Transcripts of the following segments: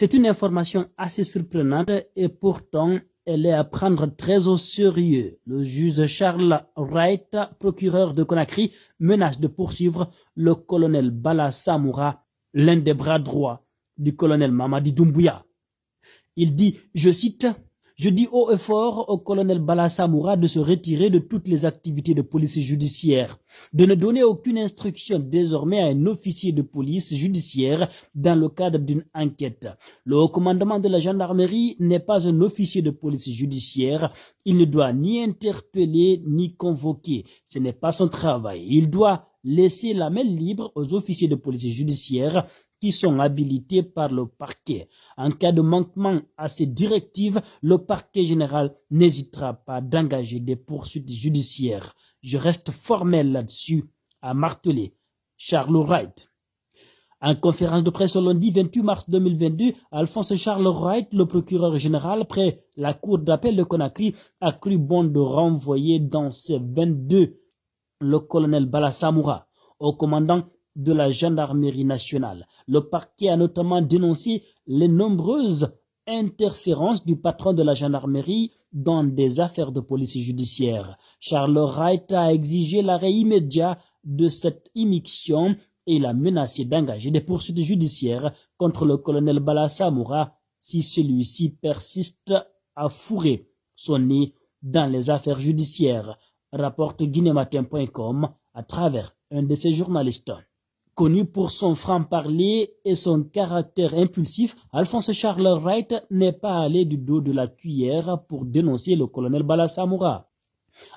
C'est une information assez surprenante et pourtant elle est à prendre très au sérieux. Le juge Charles Wright, procureur de Conakry, menace de poursuivre le colonel Bala Samoura, l'un des bras droits du colonel Mamadi Doumbouya. Il dit, je cite, « Je dis haut et fort au colonel Bala Samoura de se retirer de toutes les activités de police judiciaire, de ne donner aucune instruction désormais à un officier de police judiciaire dans le cadre d'une enquête. Le haut commandement de la gendarmerie n'est pas un officier de police judiciaire. Il ne doit ni interpeller ni convoquer. Ce n'est pas son travail. Il doit laisser la main libre aux officiers de police judiciaire qui sont habilités par le parquet. En cas de manquement à ces directives, le parquet général n'hésitera pas d'engager des poursuites judiciaires. Je reste formel là-dessus, a martelé Charles Wright. En conférence de presse le lundi 28 mars 2022, Alphonse Charles Wright, le procureur général près la cour d'appel de Conakry, a cru bon de renvoyer dans ses 22 le colonel Bala Samoura au commandant de la gendarmerie nationale. Le parquet a notamment dénoncé les nombreuses interférences du patron de la gendarmerie dans des affaires de police judiciaire. Charles Wright a exigé l'arrêt immédiat de cette immixtion et il a menacé d'engager des poursuites judiciaires contre le colonel Bala Samoura si celui-ci persiste à fourrer son nez dans les affaires judiciaires, rapporte guinématin.com à travers un de ses journalistes. Connu pour son franc-parler et son caractère impulsif, Alphonse Charles Wright n'est pas allé du dos de la cuillère pour dénoncer le colonel Bala Samoura.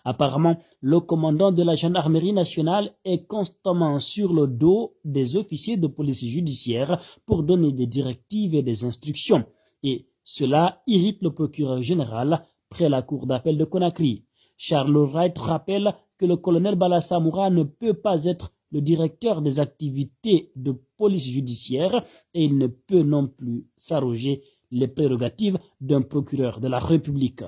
Apparemment, le commandant de la gendarmerie nationale est constamment sur le dos des officiers de police judiciaire pour donner des directives et des instructions. Et cela irrite le procureur général près la cour d'appel de Conakry. Charles Wright rappelle que le colonel Bala Samoura ne peut pas être le directeur des activités de police judiciaire et il ne peut non plus s'arroger les prérogatives d'un procureur de la République.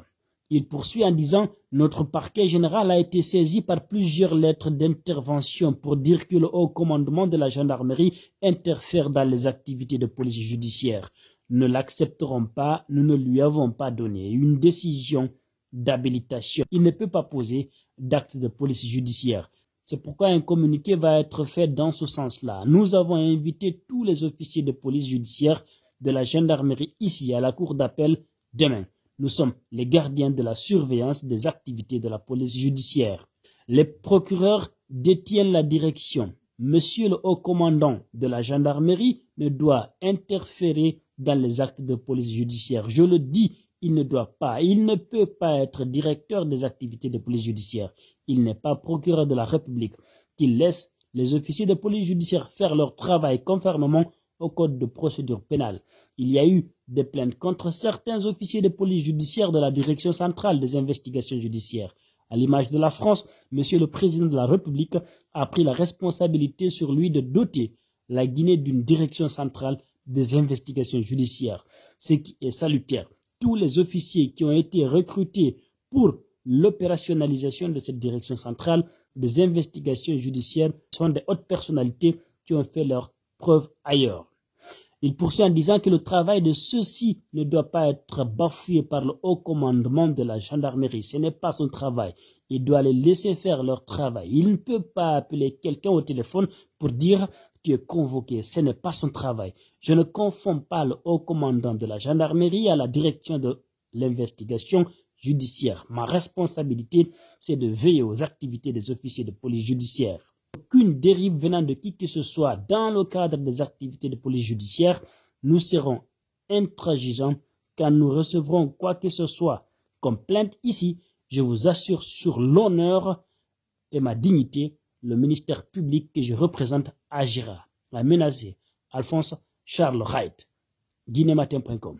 Il poursuit en disant « Notre parquet général a été saisi par plusieurs lettres d'intervention pour dire que le haut commandement de la gendarmerie interfère dans les activités de police judiciaire. Nous ne l'accepterons pas, nous ne lui avons pas donné une décision d'habilitation. Il ne peut pas poser d'acte de police judiciaire. C'est pourquoi un communiqué va être fait dans ce sens-là. Nous avons invité tous les officiers de police judiciaire de la gendarmerie ici à la cour d'appel demain. Nous sommes les gardiens de la surveillance des activités de la police judiciaire. Les procureurs détiennent la direction. Monsieur le haut commandant de la gendarmerie ne doit interférer dans les actes de police judiciaire. Je le dis, il ne peut pas être directeur des activités de police judiciaire. Il n'est pas procureur de la République. Qu'il laisse les officiers de police judiciaire faire leur travail conformément au code de procédure pénale. Il y a eu des plaintes contre certains officiers de police judiciaire de la direction centrale des investigations judiciaires. À l'image de la France, Monsieur le Président de la République a pris la responsabilité sur lui de doter la Guinée d'une direction centrale des investigations judiciaires, ce qui est salutaire. Tous les officiers qui ont été recrutés pour l'opérationnalisation de cette direction centrale des investigations judiciaires sont des hautes personnalités qui ont fait leurs preuves ailleurs. Il poursuit en disant que le travail de ceux-ci ne doit pas être bafoué par le haut commandement de la gendarmerie. Ce n'est pas son travail. Il doit les laisser faire leur travail. Il ne peut pas appeler quelqu'un au téléphone pour dire « tu es convoqué ». Ce n'est pas son travail. Je ne confonds pas le haut commandant de la gendarmerie à la direction de l'investigation judiciaire. Ma responsabilité, c'est de veiller aux activités des officiers de police judiciaire. Aucune dérive venant de qui que ce soit dans le cadre des activités de police judiciaire, nous serons intransigeants quand nous recevrons quoi que ce soit comme plainte ici. Je vous assure sur l'honneur et ma dignité, le ministère public que je représente agira. A menacé Alphonse Charles Wright, guinématin.com.